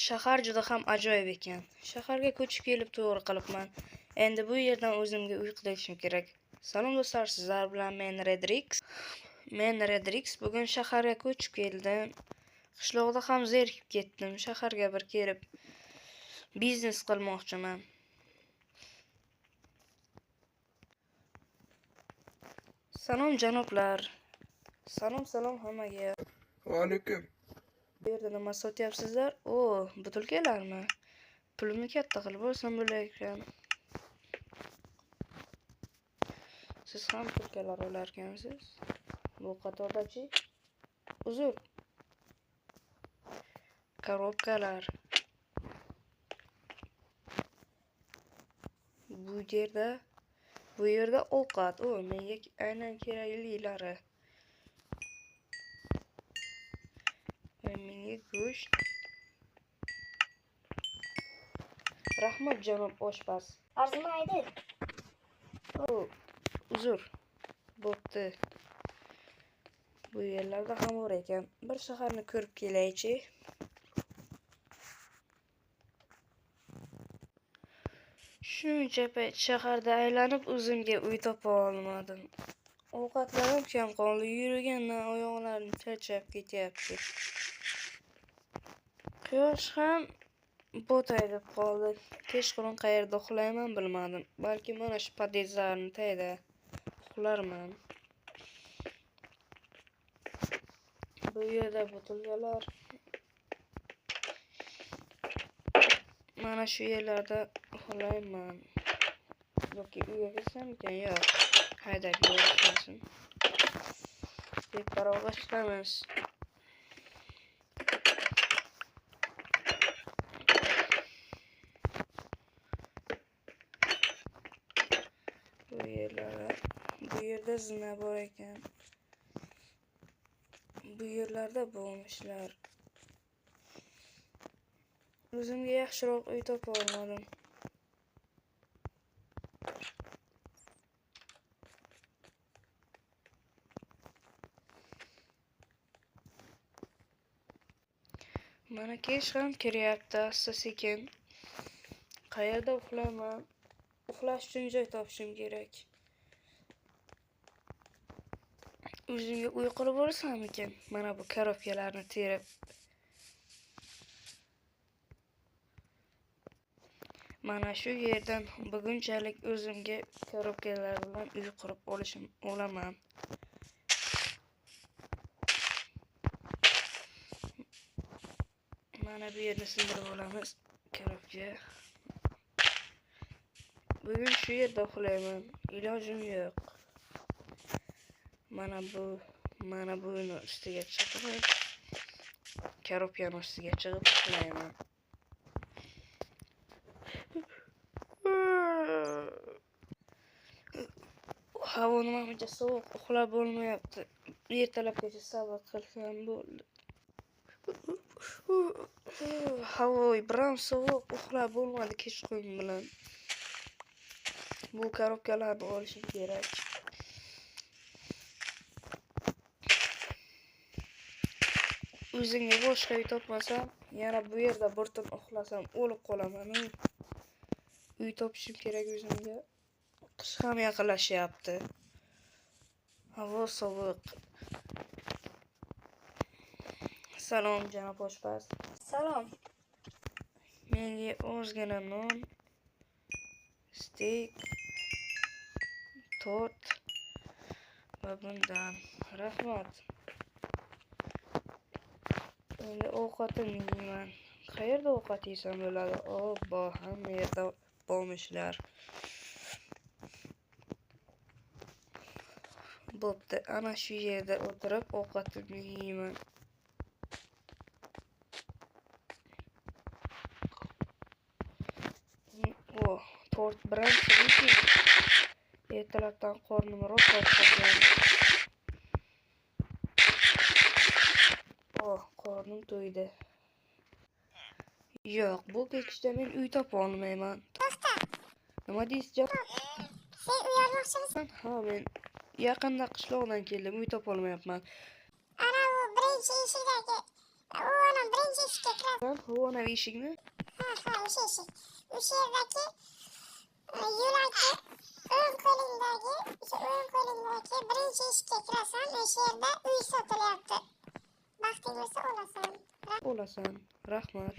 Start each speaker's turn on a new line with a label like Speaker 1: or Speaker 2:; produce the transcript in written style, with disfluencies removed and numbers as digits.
Speaker 1: Shahar juda ham ajoyib ekan. Shaharga ko'chib kelib to'g'ri qilibman. Endi bu yerdan o'zimga uy qilishim kerak. Salom do'stlar, sizlar bilan men Redrix. Bugun shaharga ko'chib keldim. Qishloqda ham zerikib ketdim. Shaharga bir kelib biznes qilmoqchiman. Salom janoblar. Salom hammaga.
Speaker 2: Va alaykum.
Speaker 1: Bu yerda nima sotyapsizlar? Butilkalarmi? Pulimni katta qilib olsam bo'lar ekan. Siz ham butilkalar olarkansiz? Bu qatordachi? Uzr. Korobkalar. Bu yerda ovqat. Menga aynan keraklilari. Menga go'sht. Rahmat janob oshpaz.
Speaker 3: Arzimaydi.
Speaker 1: Uzr. Bo'pti. Bu yerlarda ham bor ekan. Bir shaharni ko'rib kelaychi. Shuncha payt shaharda aylanib o'zimga uy topa olmadim. Ovqatlarim kam qoldi. Yurgandan oyoqlarim charchab ketyapti. Quyosh ham botay deb qoldi. Kechqurun qayerda uxlayman bilmadim. Balki mana shu podyezdlarni tagida uxlarman. Bu yerda butilkalar. Mana shu yerlarda uxlayman. Yoki uyga kelsam ekan, yo'q. Haydab yurishmasin. Beparvo chiqamiz. Bu yerda zina bor ekan. Bu yerlarda bo'lmishlar. O'zimga yaxshiroq uy topa olmadim. Mana kech ham kiryapti asta-sekin. Qayerda uxlayman? Uxlash uchun joy topishim kerak. O'zimga uy qilib olsam ekan, mana bu korobkalarni terib. Mana shu yerdan bugunchalik o'zimga korobkalar bilan uy qurib olaman. Mana bu yerni sindirib olamiz. Korobka. Bugun shu yerda uxlayman. Ilojim yo'q. Mana buni ustiga chiqib, korobkani ustiga chiqib uxlayman. Havo nimacha sovuq, uxlab bo'lmayapti. Ertalabgacha sabr qilsam bo'ldi. Havo biram sovuq, uxlab bo'lmadi kechqurun bilan. Bu korobkalarni olishim kerak. O'zimga boshqa uy topmasam, yana bu yerda bir tun uxlasam o'lib qolaman. Uy topishim kerak o'zimga. Qish ham yaqinlashyapti. Havo sovuq. Salom janob oshpaz.
Speaker 3: Salom.
Speaker 1: Menga ozgina non, steak, tort va bundan. Rahmat. Endi ovqatimni yeyman. Qayerda ovqat yesam bo'ladi? Hamma yerda bo'lmishlar. Bo'pti, ana shu yerda o'tirib ovqatimni yeyman. Tort bilan chidiki. Ertalabdan qornim rosa ochgan. Qornim to'ydi. Yo'q, bu kechda men uy topa olmayman. Nima deysiz?
Speaker 3: Sen uy olmoqchimisan?
Speaker 1: Ha, men yaqinda qishloqdan keldim, uy topa olmayapman.
Speaker 3: Ana bu birinchi eshikdagi, birinchi eshikka kirasiz.
Speaker 1: Sen havana eshikni?
Speaker 3: Ha, o'sha eshik. O'sha yerdagi yo'lakni o'ng qo'lingdagi birinchi eshikka kirasan. O'sha yerda uy sotilyapti. Baxting bo'lsa olasan.
Speaker 1: Olasan. Rahmat.